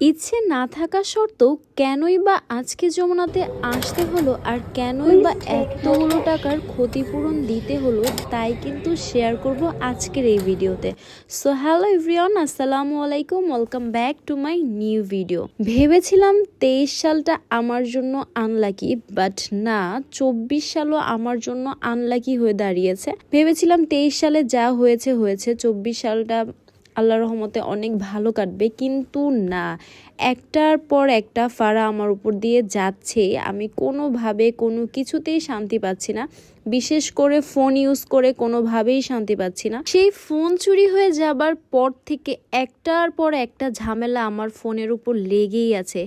ইচ্ছে না থাকা সত্ত্বেও কেনই বা আজকে যমুনাতে আসতে হলো আর কেনই বা এতগুলো টাকার ক্ষতিপূরণ দিতে হলো তাই কিন্তু শেয়ার করব আজকের এই ভিডিওতে। সো হ্যালো এভরিওয়ান, আসসালামু আলাইকুম, welcome back to my new video. ভেবেছিলাম 23 সালটা আমার জন্য আনলাকি, বাট না, 24 সালও আমার জন্য আনলাকি হয়ে দাঁড়িয়েছে। ভেবেছিলাম 23 সালে যা হয়েছে হয়েছে, 24 সালটা আল্লাহর রহমতে অনেক ভালো কাটবে, কিন্তু না, একটার পর একটা ফাড়া আমার উপর দিয়ে যাচ্ছে। আমি কোনোভাবে কোনো কিছুতেই শান্তি পাচ্ছি না, বিশেষ করে ফোন ইউজ করে কোনোভাবেই শান্তি পাচ্ছি না। সেই ফোন চুরি হয়ে যাবার পর থেকে একটার পর একটা ঝামেলা আমার ফোনের উপর লেগেই আছে।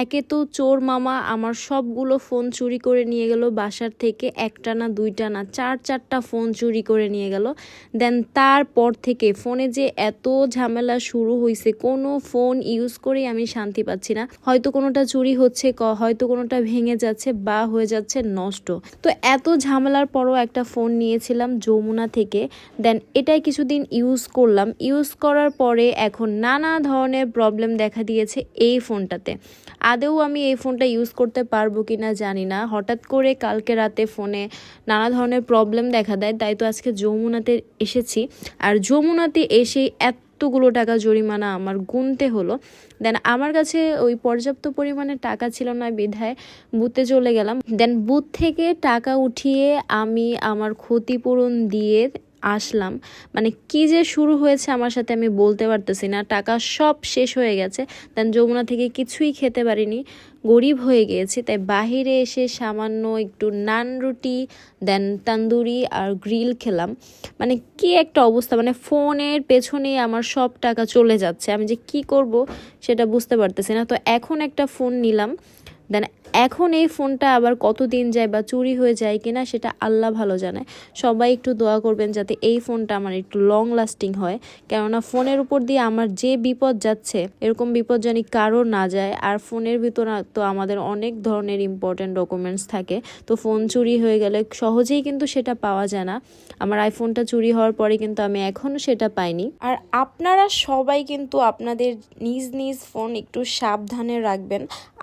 একে তো চোর মামা আমার সবগুলো ফোন চুরি করে নিয়ে গেল বাসার থেকে, একটা না দুইটা না চারটা ফোন চুরি করে নিয়ে গেল। দেন তারপর থেকে ফোনে যে এত ঝামেলা শুরু হয়েছে, কোনো ফোন ইউজ করেই আমি শান্তি পাচ্ছি না। হয়তো কোনোটা চুরি হচ্ছে, হয়তো কোনোটা ভেঙে যাচ্ছে বা হয়ে যাচ্ছে নষ্ট। তো এত ঝামেলার পরও একটা ফোন নিয়েছিলাম যমুনা থেকে। দেন এটাই কিছুদিন ইউজ করলাম, ইউজ করার পরে এখন নানা ধরনের প্রবলেম দেখা দিয়েছে এই ফোনটাতে। আদৌ আমি এই ফোনটা ইউজ করতে পারবো কিনা জানি না। হঠাৎ করে কালকে রাতে ফোনে নানা ধরনের প্রবলেম দেখা দেয়, তাই তো আজকে যমুনাতে এসেছি। আর যমুনাতে এসে এতগুলো টাকা জরিমানা আমার গুনতে হলো। দেন আমার কাছে ওই পর্যাপ্ত পরিমাণে টাকা ছিল না, বিধায় বুথে চলে গেলাম। দেন বুথ থেকে টাকা উঠিয়ে আমি আমার ক্ষতিপূরণ দিয়ে আসলাম। মানে কি যে শুরু হয়েছে আমার সাথে আমি বলতে পারতেছি না। টাকা সব শেষ হয়ে গেছে। দেন যমুনা থেকে কিছুই খেতে পারিনি, গরিব হয়ে গিয়েছি। তাই বাহিরে এসে সামান্য একটু নান রুটি, দেন তান্দুরি আর গ্রিল খেলাম। মানে কি একটা অবস্থা, মানে ফোনের পেছনেই আমার সব টাকা চলে যাচ্ছে। আমি যে কি করব সেটা বুঝতে পারতেছি না। তো এখন একটা ফোন নিলাম। দেন এখন এই ফোনটা আবার কতদিন যায় বা চুরি হয়ে যায় কিনা সেটা আল্লাহ ভালো জানে। সবাই একটু দোয়া করবেন যাতে এই ফোনটা আমার একটু লং লাস্টিং হয়, কেননা ফোনের উপর দিয়ে আমার যে বিপদ যাচ্ছে এরকম বিপদ জানি কারো না যায়। আর ফোনের ভিতর তো আমাদের অনেক ধরনের ইম্পর্টেন্ট ডকুমেন্টস থাকে, তো ফোন চুরি হয়ে গেলে সহজেই কিন্তু সেটা পাওয়া যায় না। আমার আইফোনটা চুরি হওয়ার পরে কিন্তু আমি এখনও সেটা পাইনি। আর আপনারা সবাই কিন্তু আপনাদের নিজ নিজ ফোন একটু সাবধানে রাখবেন,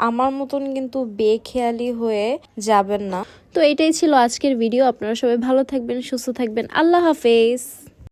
আমার মতন কিন্তু বেখেয়ালি হয়ে যাবেন না। তো এটাই ছিল আজকের ভিডিও। আপনারা সবাই ভালো থাকবেন, সুস্থ থাকবেন। আল্লাহ হাফেজ।